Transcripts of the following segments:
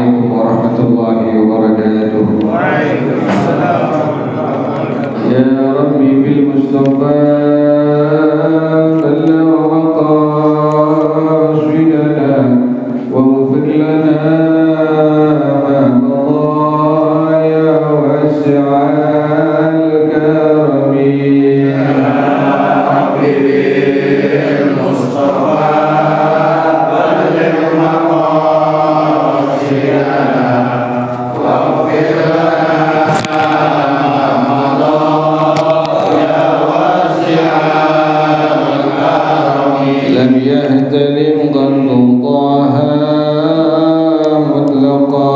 عليكم ورحمة الله وبركاته. يا ربي بالمصطفى بلغ مقاصدنا واغفر لنا ما مضى يا واسع الكرم. يا ربي بالمصطفى بلغ مقاصدنا واغفر لنا ما مضى يا واسع الكرم. لم يهتلم قلب طه مطلقا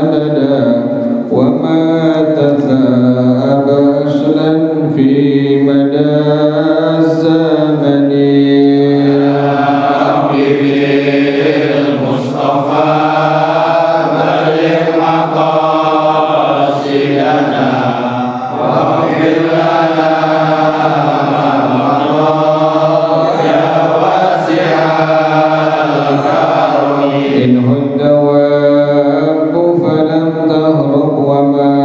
أبدا وما تثاءب أصلا في مدى الزمن. يا ربي بالمصطفى بلغ مقاصدنا واغفر لنا ما مضى يا واسع الكرم. إنه الدواب فلم تهرب وما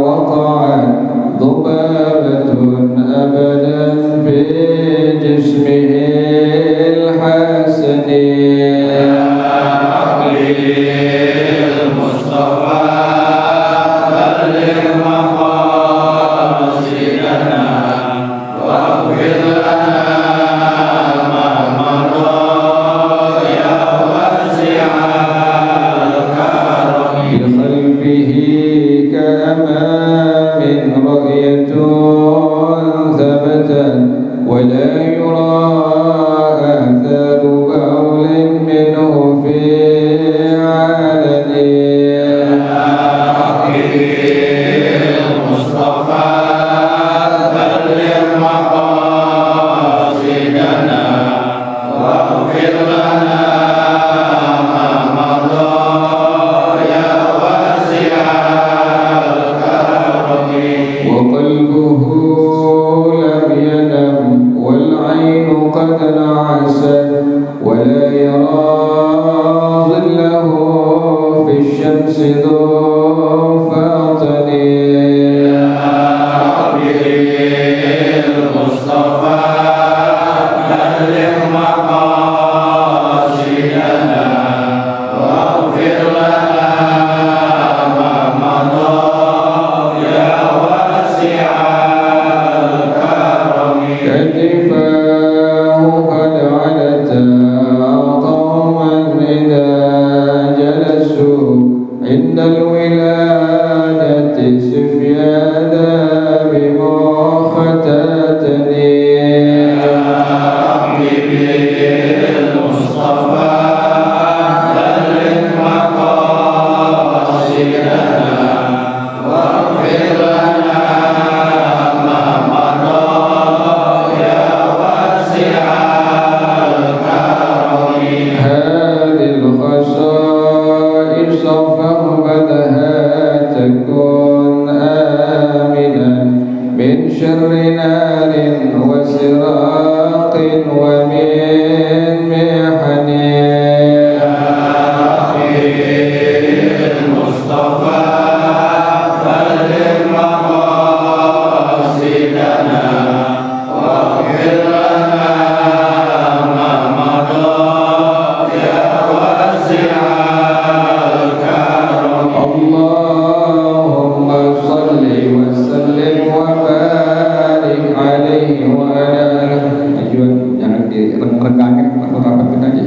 وقعت ذبابة أبدا في جسمه الحسن. يا ربي المصطفى بلغ مقاصدنا واغفر لنا ما مضى يا واسع الكرم. بخلفه كأمام رؤية ثبتت ولا يرى آثار بول منه في علن. يا ربي المصطفى بلغ مقاصدنا واغفر لنا ما مضى يا واسع الكرم. وقلبه لم ينم والعين قد نعست ولا يرى ظله في الشمس ذو فاطن. يا ربي المصطفى بلغ مقاصدنا واغفر لنا ما مضى يا واسع الكرم. كتفاه قد علتا قوما إذا جلسوا عند الولادة سفيانا بمختتن. يا ربي بالمصطفى بلغ مقاصدنا واغفر لنا ما مضى يا واسع الكرم. هذه الخصائص فاقبلها تكن آمنا من شر نار وسراق ومن محن. يا ربي المصطفى بلغ مقاصدنا واغفر لنا ما مضى يا واسع الكرم. اللهم صل وسلم وبارك عليه وعلى آله. Jangan diregangin rapat-rapatin aja.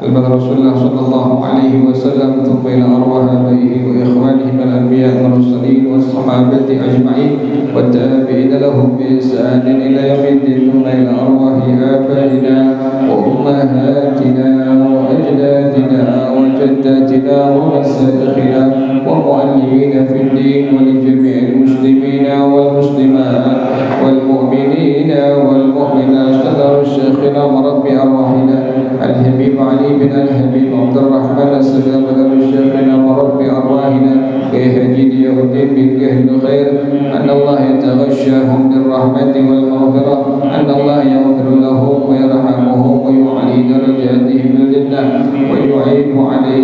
Al-Badr Rasulullah sallallahu alaihi wasallam thumma ila arwah abaihi wa ikhwanihi min al-anbiya wal mursalin was sahabati ajma'in wa tabi'ina lahum bi ihsan ila yaumiddin thumma ila arwah abaina wa ummahatina wa ajdadina wa jaddatina wa masayikhina wa muallimina fid din wa li jami'il muslimina wal muslimat wal mu'minina wal mu'minat sadar syekhina wa rabbi arwahina al-habib Ali bin al-habib Abdurrahman as-salam dari syekhina wa rabbi arwahina ya hajidi ya udin bin kahil khair an Allah yataghashahum bir rahmati wal maghfirah an Allah yaghfir lahum wa yarhamuhum wa yu'ali darajatihim bil jannah wa yu'idu alaihim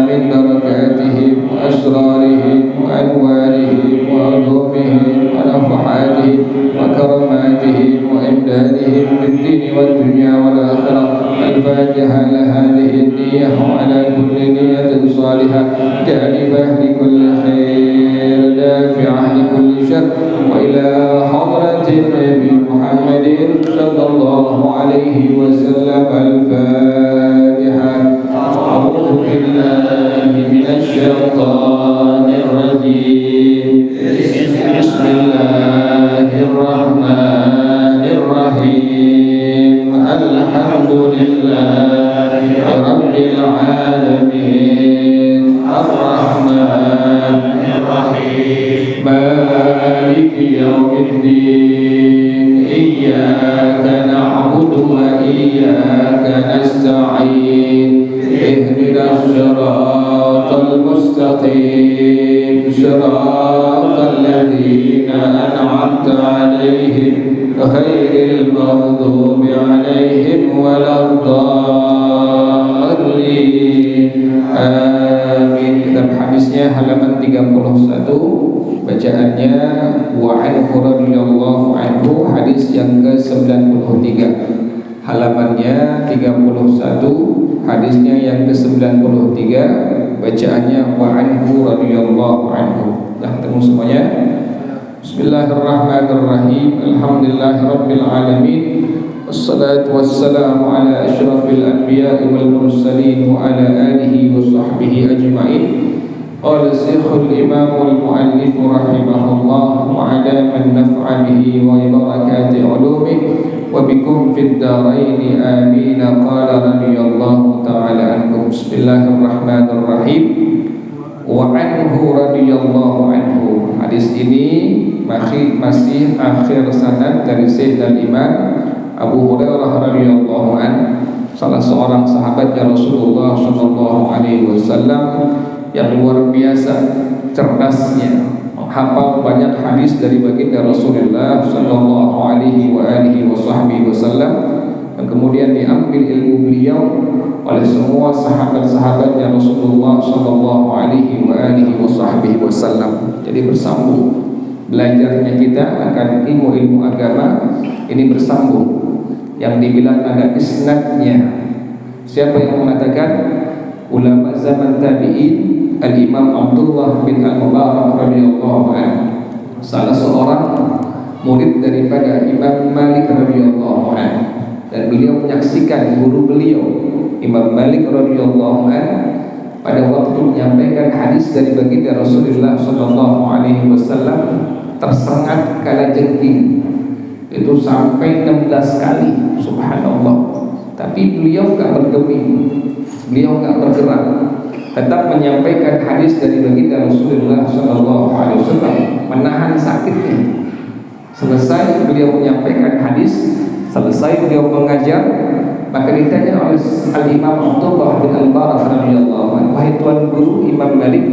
من بركاتهم وأسرارهم وأنوارهم وعلومهم ونفحاتهم وكرماتهم وإمدادهم بالدين والدنيا والآخرة. الفاتحة لهذه النية وعلى كل نية صالحة جانبة لكل خير دافعة لكل شر، وإلى حضرة النبي محمد صلى الله عليه وسلم. الفاتحة. أعوذ بالله من الشيطان الرجيم. بسم الله الرحمن الرحيم. الحمد لله رب العالمين الرحمن الرحيم مالك يوم الدين. إياك نعبد وإياك نستعين. اهدنا الصراط المستقيم صراط الذين أنعمت عليهم غير المغضوب عليهم ولا الضالين. Amin. Kitab hadisnya halaman 31, bacaannya wa anhu radhiyallahu anhu, hadis yang ke-93. Halamannya 31, hadisnya yang ke-93, bacaannya wa anhu radhiyallahu anhu. Dah ketemu semuanya? Bismillahirrahmanirrahim. Alhamdulillahirabbil alamin. Wassalatu wassalamu ala asyrafil anbiya'i wal mursalin wa ala alihi wa sahbihi ajma'in. Qala Syekhul Imam wal Mu'allif rahimahullah wa 'adaman naf'a bihi wa barakati 'ulumihi wa bikum fid dharain amin. Qala radhiyallahu ta'ala ankum. Bismillahirrahmanirrahim. Wa anhu radhiyallahu anhu. Hadis ini masih akhir sanad dari Sayyidina Imam Abu Hurairah radhiyallahu anhu, salah seorang sahabatnya Rasulullah sallallahu alaihi wasallam yang luar biasa cerdasnya, menghafal banyak hadis dari baginda Rasulullah sallallahu alaihi wasallam, dan kemudian diambil ilmu beliau oleh semua sahabat-sahabatnya Rasulullah sallallahu alaihi wasallam. Jadi bersambung belajarnya kita akan ilmu-ilmu agama ini bersambung. Yang dibilang ada isnadnya. Siapa yang mengatakan? Ulama zaman tabi'in, Al-Imam Abdullah bin Al-Mubarak radhiyallahu anhu, salah seorang murid daripada Imam Malik radhiyallahu anhu, dan beliau menyaksikan guru beliau Imam Malik radhiyallahu anhu pada waktu menyampaikan hadis dari baginda Rasulullah sallallahu alaihi wasallam tersengat kalajengking. Itu sampai 16 kali, subhanallah. Tapi beliau enggak bergeming, beliau enggak bergerak, tetap menyampaikan hadis dari baginda Rasulullah sallallahu alaihi wasallam, menahan sakitnya. Selesai beliau menyampaikan hadis, selesai beliau mengajar, maka ditanya oleh Al-Imam Abdullah bin Al-Mubarak radhiyallahu anhu, wahai tuan guru Imam Malik,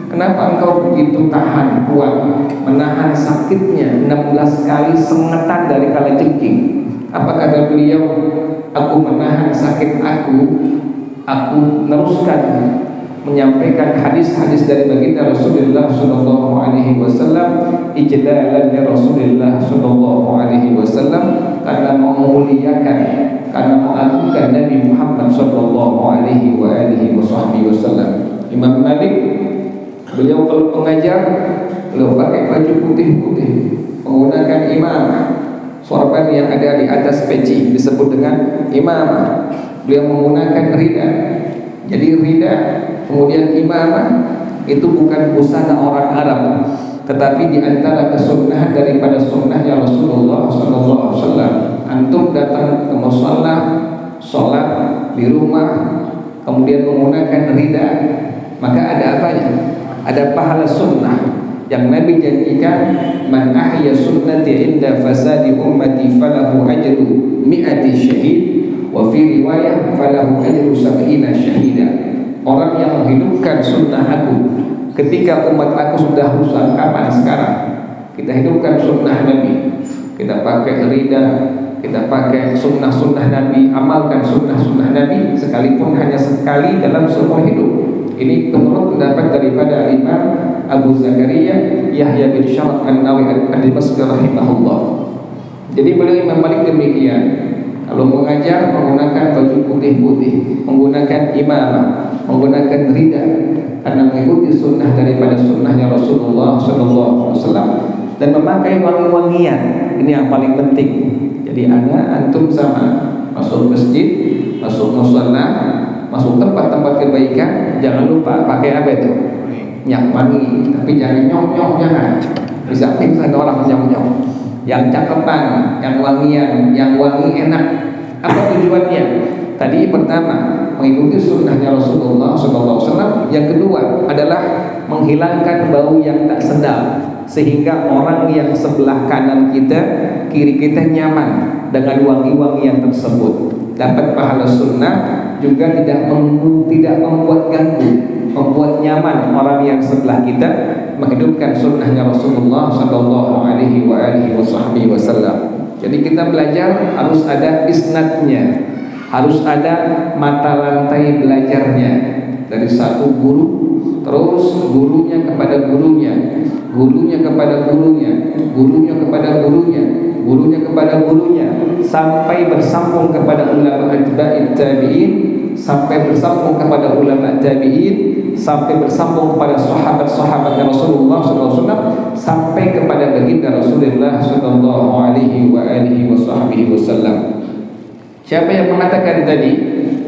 kenapa engkau begitu tahan kuat menahan sakitnya 16 kali sengetan dari kalajengking? Apa kata beliau? Aku menahan sakit aku meneruskan menyampaikan hadis-hadis dari baginda Rasulullah sallallahu alaihi wasallam, ijlalan li Rasulullah sallallahu alaihi wasallam, karena memuliakan, karena mengagungkan Nabi Muhammad sallallahu alaihi wasallam. Imam Malik, beliau kalau mengajar, beliau pakai baju putih-putih, menggunakan imamah, sorban yang ada di atas peci disebut dengan imamah. Beliau menggunakan rida. Jadi rida kemudian imamah itu bukan busana orang Arab, tetapi di antara kesunnahan daripada sunnahnya Rasulullah sallallahu alaihi wasallam. Antum datang ke musalla, sholat di rumah, kemudian menggunakan rida, maka ada apanya? Ada pahala sunnah yang Nabi janjikan, man ahya sunnati inda fasadi ummati falahu ajru mi'ati syahid, wa fi riwayah falahu ajru sab'ina syahida. Orang yang menghidupkan sunnah aku ketika umat aku sudah rusak. Kapan? Sekarang kita hidupkan sunnah Nabi, kita pakai rida, kita pakai sunnah-sunnah Nabi, amalkan sunnah-sunnah Nabi. Sekarang sekalipun hanya sekali dalam seumur hidup. Ini menurut pendapat daripada Imam Abu Zakaria Yahya bin Syaraf An-Nawawi Ad-Dimashqi rahimahullah. Jadi beliau Imam Malik demikian, kalau mengajar menggunakan baju putih-putih, menggunakan imamah, menggunakan rida, karena mengikuti sunnah daripada sunnahnya Rasulullah SAW, dan memakai wangi-wangian. Ini yang paling penting. Jadi antum sama masuk masjid, masuk mushola, masuk tempat-tempat kebaikan, jangan lupa pakai apa itu? Minyak wangi. Tapi jangan nyong-nyong, jangan. Bisa pingsan orang nyong-nyong. Yang cakepan, yang wangian, yang wangi enak. Apa tujuannya? Tadi pertama mengikuti sunnahnya Rasulullah SAW. Yang kedua adalah menghilangkan bau yang tak sedap, sehingga orang yang sebelah kanan kita, kiri kita nyaman dengan wangi-wangian tersebut, dapat pahala sunnah, juga tidak membuat ganggu, membuat nyaman orang yang sebelah kita, menghidupkan sunnahnya Rasulullah SAW. Jadi kita belajar harus ada isnadnya, harus ada mata rantai belajarnya, dari satu guru, terus gurunya kepada gurunya, gurunya kepada gurunya, gurunya kepada gurunya, gurunya kepada gurunya, sampai bersambung kepada ulama tabi'in, sampai bersambung kepada ulama tabi'in, sampai bersambung kepada sahabat-sahabat Rasulullah SAW, sampai kepada baginda Rasulullah SAW. Siapa yang mengatakan tadi?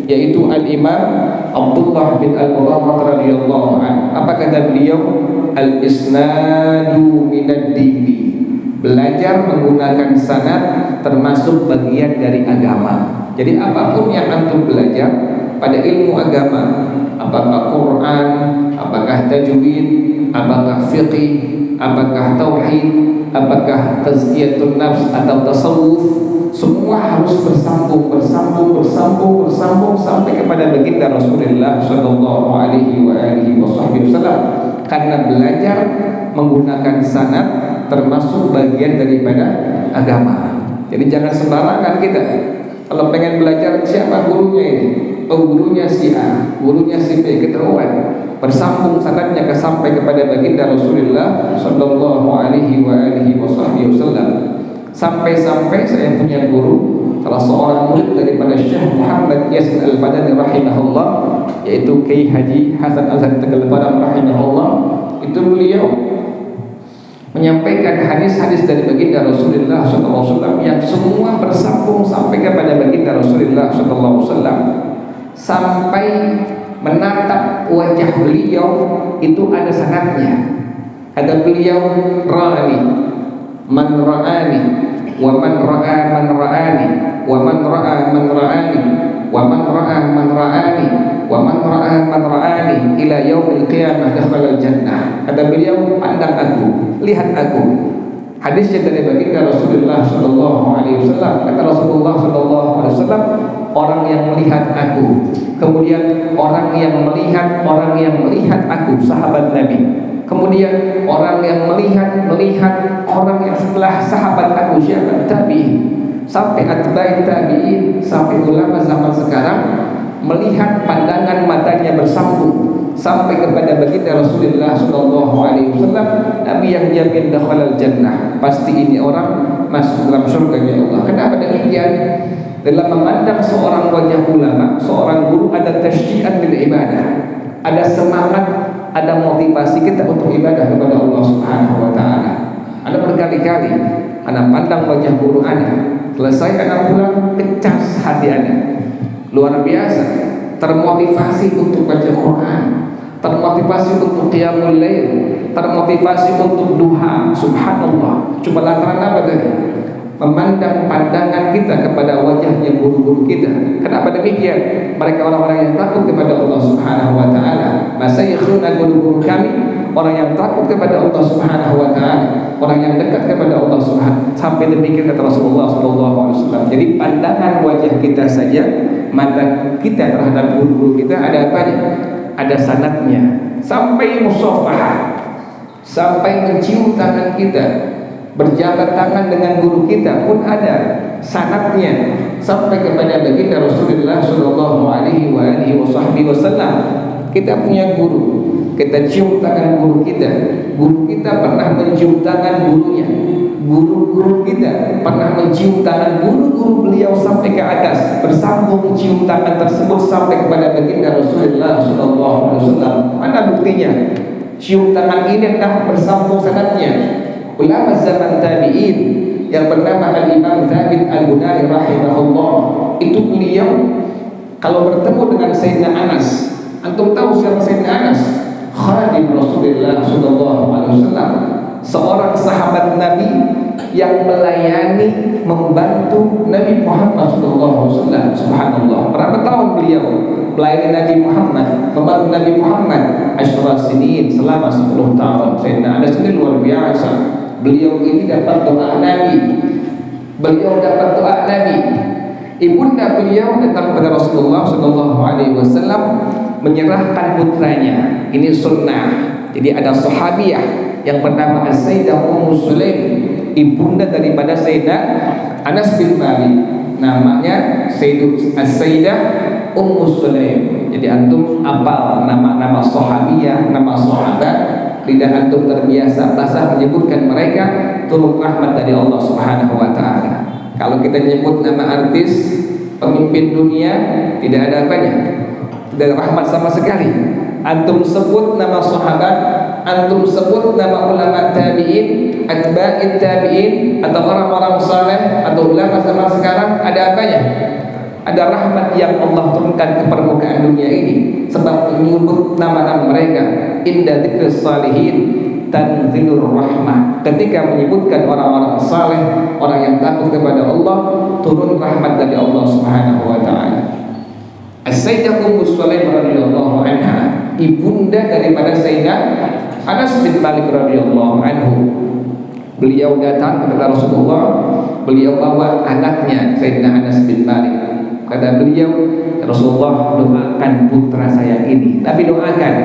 Yaitu Al-Imam Abdullah bin Al-Mubarak radhiyallahu anhu. Apa kata beliau? Al-isnadu minad dini. Belajar menggunakan sanad termasuk bagian dari agama. Jadi apapun yang antum belajar pada ilmu agama, apakah Quran, apakah tajwid, apakah fiqih, apakah tauhid, apakah tazkiyatun nafs atau tasawuf, semua harus bersambung sampai kepada baginda Rasulullah SAW. Karena belajar menggunakan sanad termasuk bagian daripada agama. Jadi jangan sembarangan kita. Kalau pengen belajar siapa gurunya ini? Oh, gurunya si A, gurunya si B, ketahuan. Bersambung sanadnya sampai kepada baginda Rasulullah SAW. Sampai-sampai saya punya guru, salah seorang murid daripada Syekh Muhammad Yasin Al-Fadani rahimahullah, yaitu Kiai Haji Hasan Azhar Tegal Padang rahimahullah. Itu beliau menyampaikan hadis-hadis dari baginda Rasulullah SAW yang semua bersambung sampai kepada baginda Rasulullah SAW. Sampai menatap wajah beliau itu ada sanadnya. Kata beliau, ra'ani man ra'ani wa man ra'a man ra'ani wa man ra'a man ra'ani wa man ra'a man ra'ani wa man ra'a man ra'ani ila yaumil qiyamah dakhala al-jannah. Kata beliau, pandang aku, lihat aku. Hadisnya dari baginda Rasulullah SAW. Kata Rasulullah SAW, orang yang melihat aku, kemudian orang yang melihat aku, sahabat Nabi. Kemudian orang yang melihat orang yang setelah sahabat aku, siapa? Tabi'in, sampai atba'i tabi'in, sampai ulama zaman sekarang, melihat pandangan matanya bersambung sampai kepada baginda Rasulullah SAW, Nabi yang jamin dakhalal jannah, pasti ini orang masuk dalam surga ya Allah. Kenapa demikian? Dalam memandang seorang wajah ulama, seorang guru, ada tasyji'an bil ibadah, ada semangat, ada motivasi kita untuk ibadah kepada Allah Subhanahu wa taala. Ada berkali-kali ana pandang wajah guru ana, selesai ana pulang, pecas hati ana. Luar biasa, termotivasi untuk baca Quran, termotivasi untuk qiyamul lail, termotivasi untuk duha. Subhanallah. Cuma lantaran apa tadi? Memandang pandangan kita kepada wajahnya guru-guru kita. Kenapa demikian? Mereka orang-orang yang takut kepada Allah Subhanahu wa taala. Masyayikhuna, guru-guru kami, orang yang takut kepada Allah Subhanahu wa taala, orang yang dekat kepada Allah Subhanahu. Sampai demikian kata Rasulullah SAW. Jadi pandangan wajah kita saja, mata kita terhadap guru-guru kita ada apanya? Ada sanadnya. Sampai musafahah, sampai mencium tangan kita, berjabat tangan dengan guru kita pun ada sanadnya sampai kepada baginda Rasulullah SAW. alihi wasallam. Kita punya guru, kita cium tangan guru kita. Guru kita pernah mencium tangan gurunya. Guru-guru kita pernah mencium tangan guru-guru beliau sampai ke atas, bersambung cium tangan tersebut sampai kepada baginda Rasulullah SAW. Mana buktinya? Cium tangan ini adalah bersambung sanadnya. Ulama zaman tabi'in yang bernama Al-Imam Thabit Al-Bunani rahimahullah, itu beliau kalau bertemu dengan Sayyidina Anas, antum tahu siapa Sayyidina Anas? Khadim Rasulullah SAW, seorang sahabat Nabi yang melayani, membantu Nabi Muhammad SAW. Subhanallah, berapa tahun beliau melayani Nabi Muhammad, membantu Nabi Muhammad? Asyra sinin, selama 10 tahun. Sayyidina Anas ini luar biasa. Beliau ini dapat doa Nabi. Beliau dapat doa Nabi. Ibunda beliau datang kepada Rasulullah SAW menyerahkan putranya. Ini sunnah. Jadi ada sahabiah yang bernama As-Sayyidah Ummu Sulaim, ibunda daripada Sayyidina Anas bin Malik. Namanya As-Sayyidah Ummu Sulaim. Jadi antum apal nama-nama sahabiah, nama sahabat, lidah antum terbiasa basah menyebutkan mereka, turun rahmat dari Allah Subhanahu wa taala. Kalau kita nyebut nama artis, pemimpin dunia, tidak ada apanya, tidak ada rahmat sama sekali. Antum sebut nama sahabat, antum sebut nama ulama tabi'in, atba'it tabi'in, atau orang-orang saleh, atau ulama zaman sekarang, ada apanya? Ada rahmat yang Allah turunkan ke permukaan dunia ini sebab menyebut nama-nama mereka. Inda dzikris salihin tanzilur rahmah. Ketika menyebutkan orang-orang saleh, orang yang takut kepada Allah, turun rahmat dari Allah Subhanahu wa taala. As-Sayyidah Ummu Sulaim radhiyallahu anha, ibunda daripada Sayyidina Anas bin Malik radhiyallahu anhu. Beliau datang kepada Rasulullah, beliau bawa anaknya Sayyidina Anas bin Malik. Kata beliau, Rasulullah, doakan putra saya ini. Nabi doakan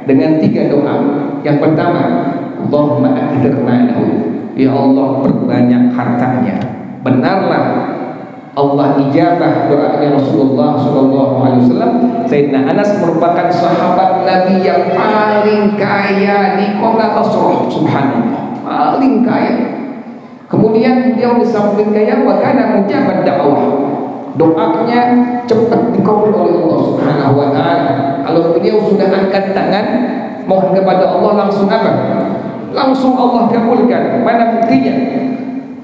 dengan 3 doa. Yang pertama, Allahumma akthir malahu, ya Allah perbanyak hartanya. Benarlah Allah ijabah doanya Rasulullah SAW. Sayyidina Anas merupakan sahabat Nabi yang paling kaya di kota Basrah. Subhanallah, paling kaya. Kemudian beliau disambung kaya, wa kana mujabad dakwah, doanya cepat dikabul oleh Allah Subhanahu wa taala. Kalau beliau sudah angkat tangan mohon kepada Allah, langsung apa? Langsung Allah kabulkan. Mana buktinya?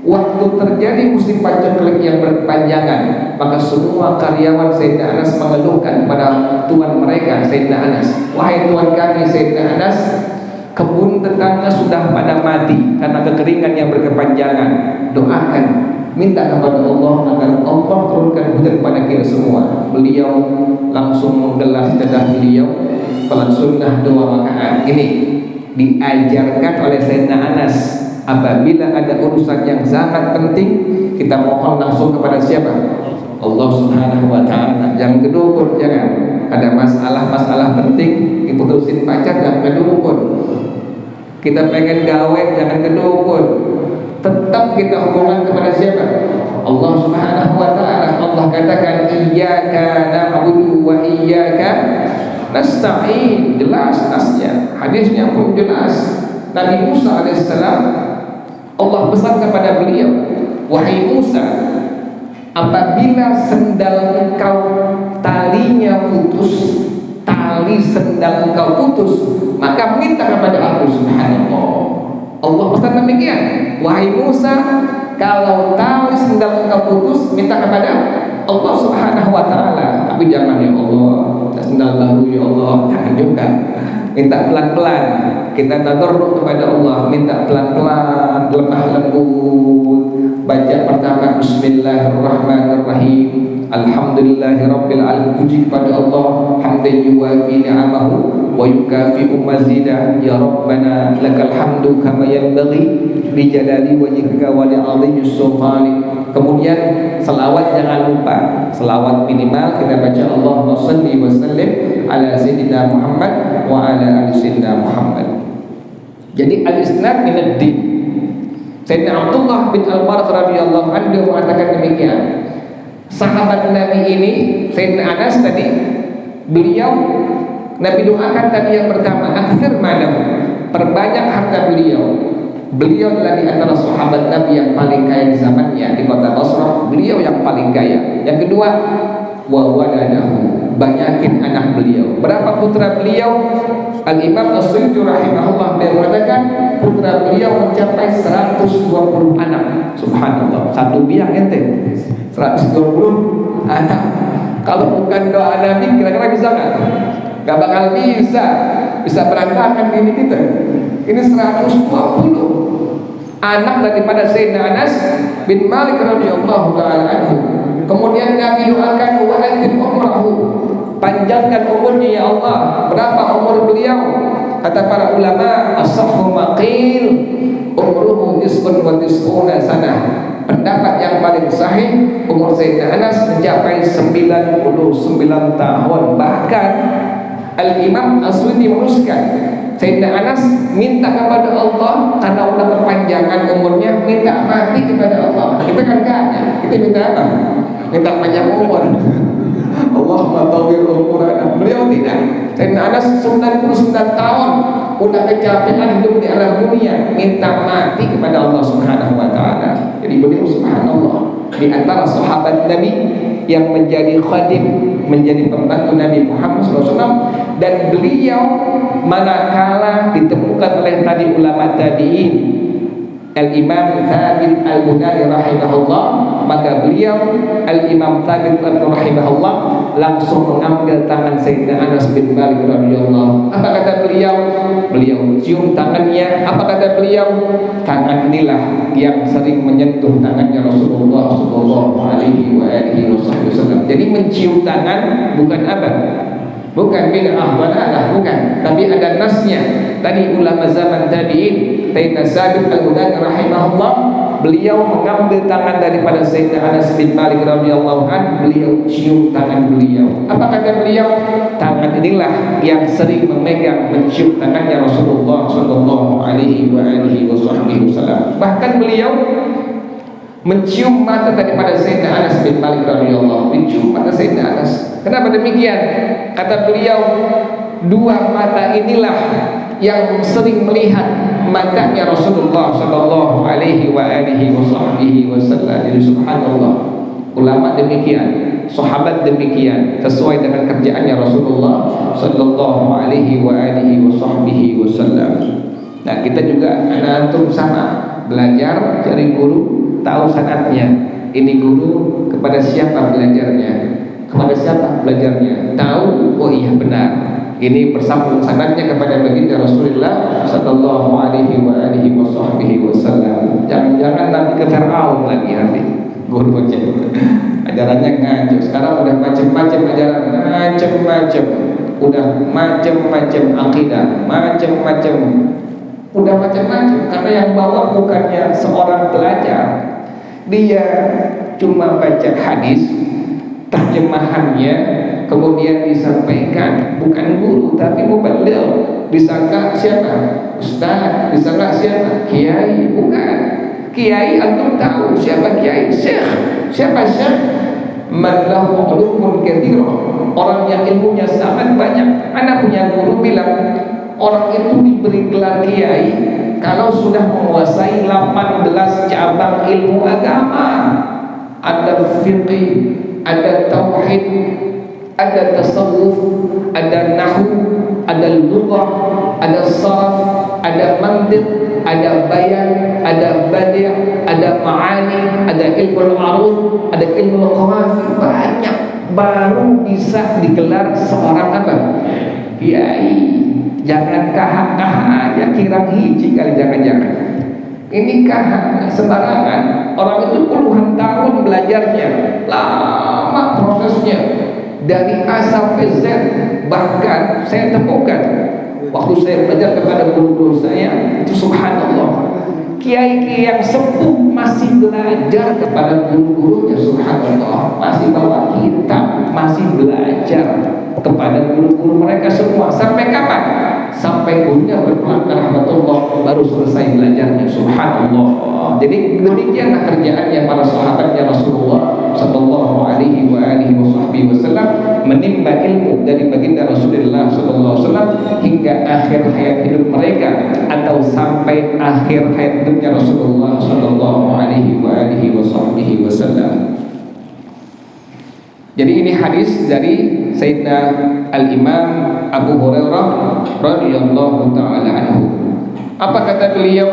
Waktu terjadi musim paceklik yang berkepanjangan, maka semua karyawan Sayyidina Anas mengeluhkan kepada tuan mereka Sayyidina Anas, wahai tuan kami Sayyidina Anas, kebun tetangga sudah pada mati karena kekeringan yang berkepanjangan. Doakan, minta kepada Allah agar Allah turunkan hujan kepada kita semua. Beliau langsung menggelar sejadah beliau salat sunnah 2 rakaat. Ini diajarkan oleh Sayyidina Anas. Apabila ada urusan yang sangat penting, kita mohon langsung kepada siapa? Allah Subhanahu wa taala. Jangan kedukun, jangan. Ada masalah-masalah penting diputusin pacar, jangan kedukun. Kita pengen gawe, jangan kedukun. Tetap kita hubungan kepada siapa? Allah Subhanahu wa taala. Allah katakan iyyaka na'budu wa iyyaka nasta'in. Jelas nasnya, hadisnya pun jelas. Nabi Musa alaihissalam, Allah pesan kepada beliau, wahai Musa, apabila sendal engkau talinya putus, tali sendal engkau putus, maka minta kepada aku. Subhanallah, Allah pesan demikian, wahai Musa, kalau tali sendal engkau putus, minta kepada Allah Subhanahu wa taala. Tapi jangan ya Allah, sendal baru ya Allah, jangan juga. Minta pelan-pelan. Kita tadarruk kepada Allah, minta pelan-pelan, lemah lembut. Baca pertama Bismillahirrahmanirrahim, Alhamdulillahirabbil alamin. Puji kepada Allah, hamdan yuwafi ni'amahu wa yukafi'u mazidah. Ya Rabbana lakal hamdu kama yanbaghi li jalali wajhika wa li 'azimi sultanik. Kemudian selawat jangan lupa, selawat minimal kita baca Allahumma shalli wa sallim ala sayyidina Muhammad wa ala ali sayyidina Muhammad. Jadi al-isnad min ad-din. Sayyidina Abdullah bin Al-Barak radhiyallahu anhu mengatakan demikian. Sahabat Nabi ini, Sayyidina Anas tadi, Beliau Nabi doakan tadi yang pertama, aktsir malahu, perbanyak harta beliau. Beliau adalah di antara sahabat Nabi yang paling kaya di zamannya di kota Basrah. Beliau yang paling kaya. Yang kedua, wa waladahu, banyakin anak beliau. Berapa putra beliau? Al-Imam As-Suyuti rahimahullah beliau mengatakan putra beliau mencapai 120 anak. Subhanallah. Satu biang ente 120 anak. Kalau bukan doa Nabi kira-kira bisa nggak? Gak bakal bisa berantakan ini kita. Ini 120 anak daripada Sayyidina Anas bin Malik radhiyallahu taala anhu. Kemudian Nabi doakan wa atil umrahu, panjangkan umurnya ya Allah. Berapa umur beliau? Kata para ulama, as-sahhu maqil umruhu tis'un wa tis'una sanah. Pendapat yang paling sahih umur Sayyidina Anas mencapai 99 tahun. Bahkan Al-Imam As-Suyuti menuliskan Sayyidina Anas minta kepada Allah karena udah kepanjangan umurnya, minta mati kepada Allah. Kita kan enggak, kita minta apa? Minta panjang umur. Allahumma tawwir umurana. Beliau tidak. Sayyidina Anas 99 tahun udah kecapean hidup di alam dunia, minta mati kepada Allah Subhanahu wa taala. Jadi beliau subhanallah di antara sahabat Nabi yang menjadi khadim, menjadi pembantu Nabi Muhammad SAW. Dan beliau manakala ditemukan oleh tadi ulama tabi'in Al-Imam Thabit Al-Bunani rahimahullah, maka beliau Al-Imam Thabit rahimahullah langsung mengambil tangan Sayyidina Anas bin Malik radhiyallahu. Apa kata beliau? Beliau cium tangannya. Apa kata beliau? Tangan inilah yang sering menyentuh tangannya Rasulullah sallallahu alaihi wasallam. Jadi mencium tangan bukan apa? Bukan bid'ah walalah, bukan. Tapi ada nasnya. Tadi ulama zaman tabi'in, Sayyidina Sabit Al-Bunani rahimahullah, beliau mengambil tangan daripada Sayyidina Anas bin Malik radhiyallahu anhu, beliau cium tangan beliau. Apa kata beliau? Tangan inilah yang sering memegang, mencium tangannya Rasulullah sallallahu alaihi wasallam. Bahkan beliau mencium mata daripada Sayyidina Anas bin Malik radhiyallahu, mencium mata Sayyidina Anas. Kenapa demikian? Kata beliau, dua mata inilah yang sering melihat matanya Rasulullah sallallahu alaihi wasallam. Jadi subhanallah, ulama demikian, sahabat demikian, sesuai dengan kerjaannya Rasulullah sallallahu alaihi wasallam. Nah, kita juga anak-anak sama, belajar cari guru, tahu sanadnya. Ini guru kepada siapa belajarnya? Kepada siapa belajarnya? Tahu, oh iya benar. Ini bersambung sanadnya kepada baginda Rasulullah sallallahu alaihi wasallam. Jangan nanti ke Fir'aun lagi nanti. Guru cek. Ajarannya ngaco. Sekarang udah macam-macam ajaran, macam-macam. Udah macam-macam akidah, macam-macam. Udah macam-macam karena yang bawa bukannya seorang pelajar. Dia cuma baca hadis, terjemahannya kemudian disampaikan, bukan guru tapi muballigh. Disangka siapa? Ustaz, disangka siapa? Kiai, bukan. Kiai antum tahu siapa kiai? Syekh. Siapa syekh? Man lahu ulumun katsirah, orang yang ilmunya sangat banyak. Anak punya guru bilang orang itu diberi gelar kiai kalau sudah menguasai 18 cabang ilmu agama. Ada fiqih, ada tauhid, ada tasawuf, ada nahwu, ada lughah, ada saraf, ada mantiq, ada bayan, ada badi', ada ma'ani, ada ilmu al-arud, ada ilmu al-qawafi, banyak. Baru bisa digelar seorang apa? Kiai. Jangan kahak-kahak aja, kira hiji kali, jangan-jangan. Ini kahak sembarangan. Orang itu puluhan tahun belajarnya, lama prosesnya, dari A sampai Z. Bahkan saya temukan waktu saya belajar kepada guru saya, itu subhanallah, kiai-kiai yang sepuh masih belajar kepada guru-gurunya, subhanallah, masih bawa kitab, masih belajar kepada guru-guru mereka semua. Sampai kapan? Sampai gurunya berpulang ke rahmatullah baru selesai belajarnya, subhanallah. Jadi demikianlah kerjaannya para sahabatnya Rasulullah sallallahu alaihi wasallam menimba ilmu dari baginda Rasulullah sallallahu alaihi wasallam hingga akhir hayat hidup mereka atau sampai akhir hayat hidupnya Rasulullah sallallahu alaihi wasallam. Jadi ini hadis dari Sayyidina Al-Imam Abu Hurairah radhiyallahu taala anhu. Apa kata beliau?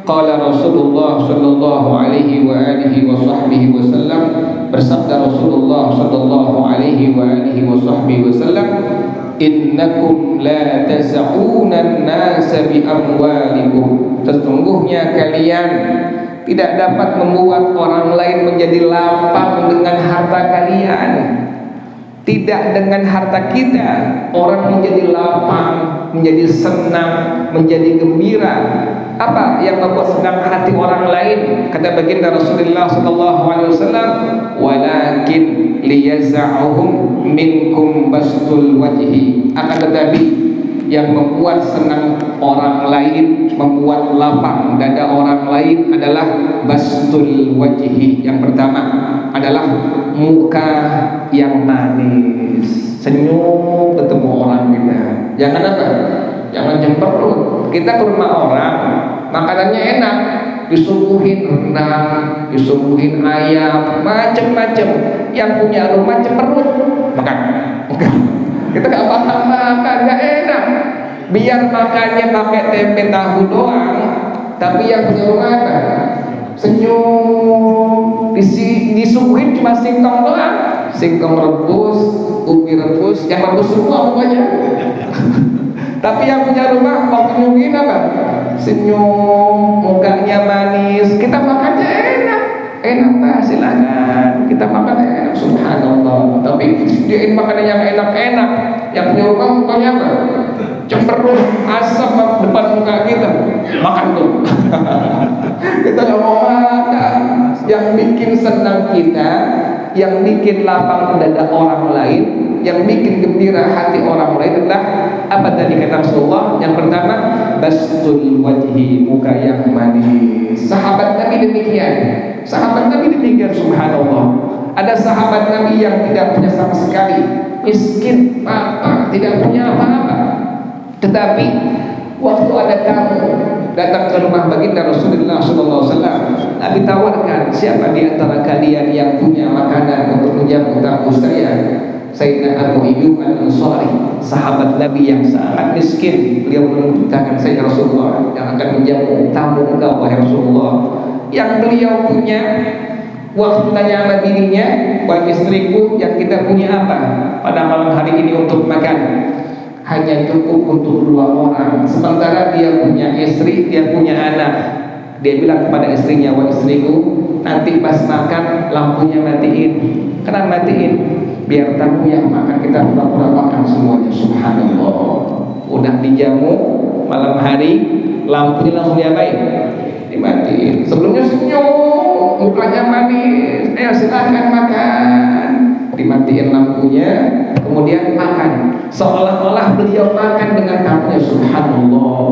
Qala Rasulullah sallallahu alaihi wasallam, bersabda Rasulullah sallallahu alaihi wasallam, innakum la tas'una an-nasa bi amwalikum. Sesungguhnya kalian tidak dapat membuat orang lain menjadi lapang dengan harta kalian. Tidak dengan harta kita orang menjadi lapang, menjadi senang, menjadi gembira. Apa yang membuat senang hati orang lain? Kata baginda Rasulullah sallallahu alaihi wasallam, walakin liyaz'ahum minkum bastul wajhi. Akan tetapi yang membuat senang orang lain, membuat lapang dada orang lain adalah bastul wajhi. Yang pertama adalah muka yang manis, senyum ketemu orang kita. Jangan apa? Jangan cemberut. Kita ke rumah orang, makanannya enak, disuguhin rendang, disuguhin ayam, macam-macam. Yang punya rumah cemberut, makan. Kita gak paham makan, gak enak. Biar makannya pakai tempe tahu doang, tapi yang punya rumah apa? Senyum, disuguhin cuma singkong doang, singkong rebus, ubi rebus, yang rebus semua pokoknya. Tapi yang punya rumah mau nyuguhin apa? Senyum, mukanya manis, kita makannya enak. Enak Pak, silakan kita makan enak, subhanallah. Tapi disediain makanan yang enak-enak, yang punya rumah mukanya apa? Cemberut, asam depan muka kita, makan tuh. Kita nggak mau makan. Yang bikin senang kita, yang bikin lapang dada orang lain, yang bikin gembira hati orang lain adalah apa tadi kata Rasulullah? Yang pertama, bastul wajhi, muka yang manis. Sahabat Nabi demikian. Sahabat Nabi demikian, subhanallah. Ada sahabat Nabi yang tidak punya sama sekali, miskin, apa, tidak punya apa-apa. Tetapi waktu ada tamu datang ke rumah baginda Rasulullah SAW, Nabi tawarkan, siapa di antara kalian yang punya makanan untuk menjamu tamu saya? Sayyidina Abu Ayyub Al-Ansari, sahabat Nabi yang sangat miskin, beliau menunjuk tangan, saya Rasulullah yang akan menjamu tamu engkau wahai Rasulullah. Yang beliau punya, waktu tanya sama dirinya, wahai istriku, yang kita punya apa pada malam hari ini untuk makan? Hanya cukup untuk 2 orang. Sementara dia punya istri, dia punya anak. Dia bilang kepada istrinya, wah istriku, nanti pas makan lampunya matiin. Kenapa matiin? Biar tamu yang makan kita pura-pura makan semuanya. Subhanallah. Udah dijamu malam hari, lampunya langsung diapain? Dimatiin. Sebelumnya senyum, mukanya manis. Ayo silahkan makan. Dimatiin lampunya, kemudian makan. Seolah-olah beliau makan dengan tamunya. Subhanallah.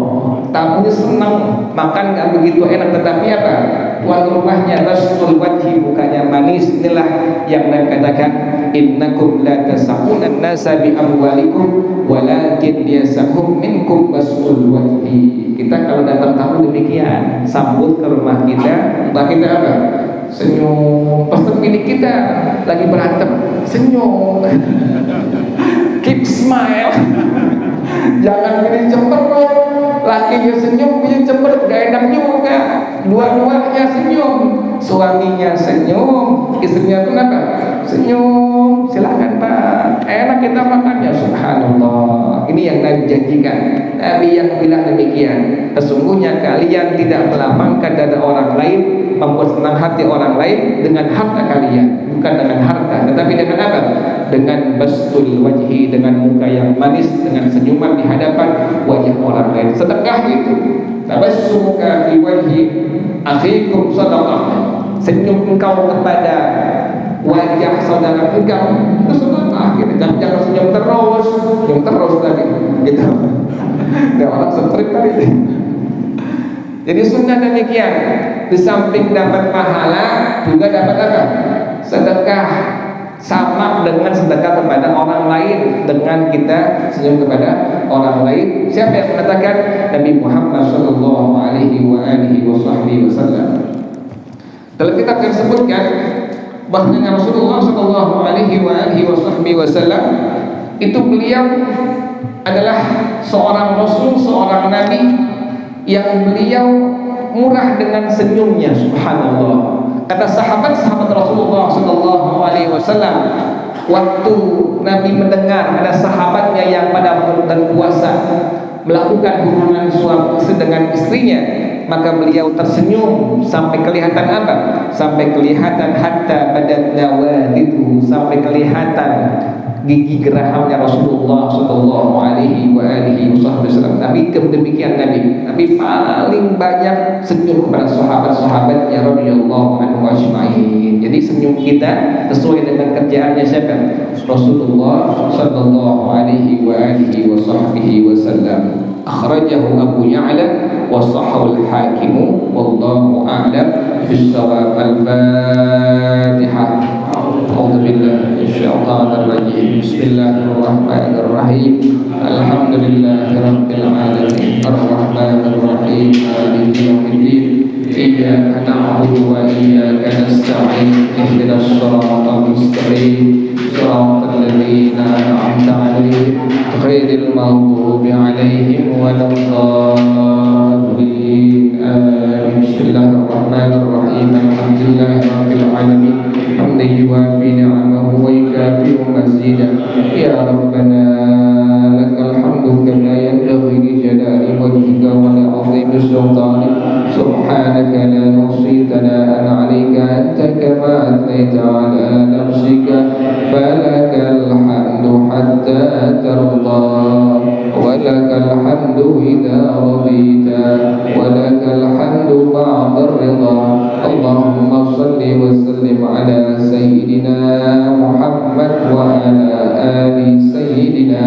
Tamunya senang, makan gak begitu enak, tetapi apa? Tuan rumahnya bastul wajhi, mukanya manis. Inilah yang Nabi katakan, innakum la tas'una an-nasa bi amwalikum walakin yasahum minkum bastul wajhi. Kita kalau datang tamu demikian, sambut ke rumah kita, entah kita apa? Senyum. Pas pemilik kita lagi berantem, senyum. Keep smile. Jangan gini cemberut. Lakinya senyum, dia cemberut, gak enak juga. Dua-duanya senyum. Suaminya senyum, istrinya kenapa? Senyum. Silakan Pak, enak kita makannya. Subhanallah. Ini yang Nabi janjikan. Nabi yang bilang demikian, sesungguhnya kalian tidak melapangkan dada orang lain, membuat senang hati orang lain dengan harta kalian, bukan dengan harta, tetapi dengan apa? Dengan bastul wajhi, dengan muka yang manis, dengan senyuman di hadapan wajah orang lain. Sedekah itu, tabassumuka fi wajhi akhikum sadaqah. Senyum engkau kepada wajah saudara engkau itu sedekah. Gitu. Jangan senyum terus tadi. Gitu. Ada orang setrik tadi. Jadi sunnah demikian. Di samping dapat pahala, juga dapat apa? sedekah sama dengan sedekah kepada orang lain dengan kita senyum kepada orang lain. Siapa yang mengatakan? Nabi Muhammad sallallahu alaihi wasallam. Dalam kitab tersebutkan bahwa Rasulullah sallallahu alaihi wasallam itu beliau adalah seorang rasul, seorang nabi yang beliau murah dengan senyumnya, subhanallah. Kata sahabat-sahabat Rasulullah sallallahu alaihi wasallam, waktu Nabi mendengar ada sahabatnya yang pada bulan puasa melakukan hubungan suami dengan istrinya, maka beliau tersenyum sampai kelihatan apa? Sampai kelihatan hatta badat nawadidu, sampai kelihatan gigi gerahamnya Rasulullah sallallahu alaihi wasallam. Nabi demikian Nabi paling banyak senyum kepada sahabat-sahabatnya radhiyallahu anhu ajma'in. Jadi senyum kita sesuai dengan kerjaannya siapa? Rasulullah sallallahu alaihi wasallam. Akhrajahu Abu Ya'la wa sahhahu al-Hakim wallahu a'lam bis-shawab. Al-Fatihah. أعوذ بالله من الشيطان الرجيم. بسم الله الرحمن الرحيم. الحمد لله رب العالمين الرحمن الرحيم مالك يوم الدين. إياك نعبد وإياك نستعين. اهدنا الصراط المستقيم صراط الذين أنعمت عليهم غير المغضوب عليهم ولا الضالين. آمين. بسم الله الرحمن الرحيم. الحمد لله رب العالمين حمدا يوافي نعمه ويكافئ مزيدا. يا ربنا لك الحمد كما ينبغي لجلال وجهك ولعظيم سلطانك. سبحانك لا نحصي ثناء عليك أنت كما أثنيت على نفسك. فلك الحمد حتى ترضى ولك الحمد إذا رضيت ولك الحمد بعد الرضا. اللهم صل وسلم على سيدنا محمد وعلى آل سيدنا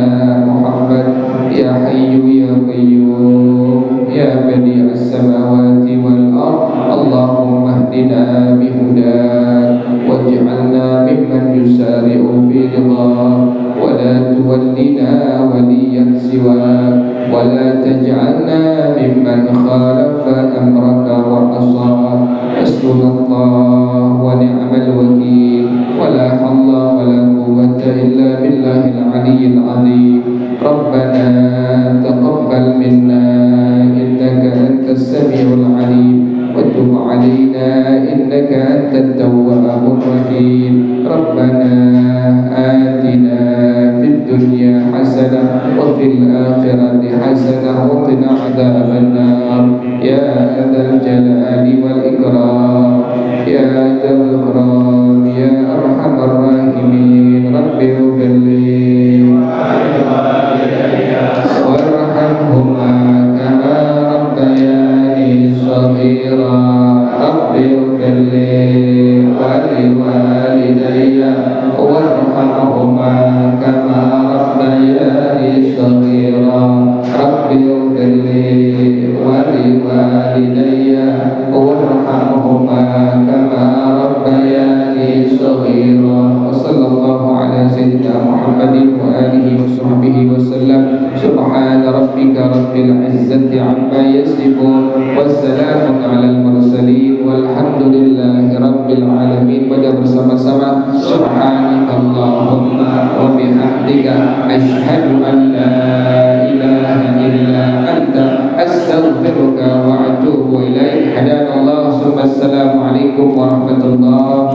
محمد. يا حي يا قيوم يا بديع السماوات والأرض. اللهم اهدنا بهداك واجعلنا ممن يسارع في رضاك ولا تولنا وليا سواك ولا تجعلنا ممن خالف أمرك وعصاك. حسبنا الله ونعم الوكيل ولا حول ولا قوة إلا بالله العلي العظيم. ربنا تقبل منا إنك أنت السميع العليم وتب علينا إنك أنت التواب الرحيم. ربنا آتنا في الدنيا حسنة وفي الآخرة حسنة وقنا عذاب النار. يا ذا الجلال والإكرام يا ذا الإكرام يا أرحم الراحمين. رب اغفر لي وارحمهما كما ربياني صغيرا. رب اغفر لي ولوالدي وارحمهما كما ربياني صغيرا. رب اغفر لي ولوالدي وارحمهما كما ربياني صغيرا. وصلى الله على سيدنا محمد وآله وصحبه وسلم. سبحان ربك رب العزة عما يصفون والسلام على المرسلين والحمد لله رب العالمين. Pada bersama-sama subhanakallahumma wa bihamdika asyhadu an la ilaha illa anta astaghfiruka wa atubu ilaik. Hadanallahu. Assalamualaikum warahmatullahi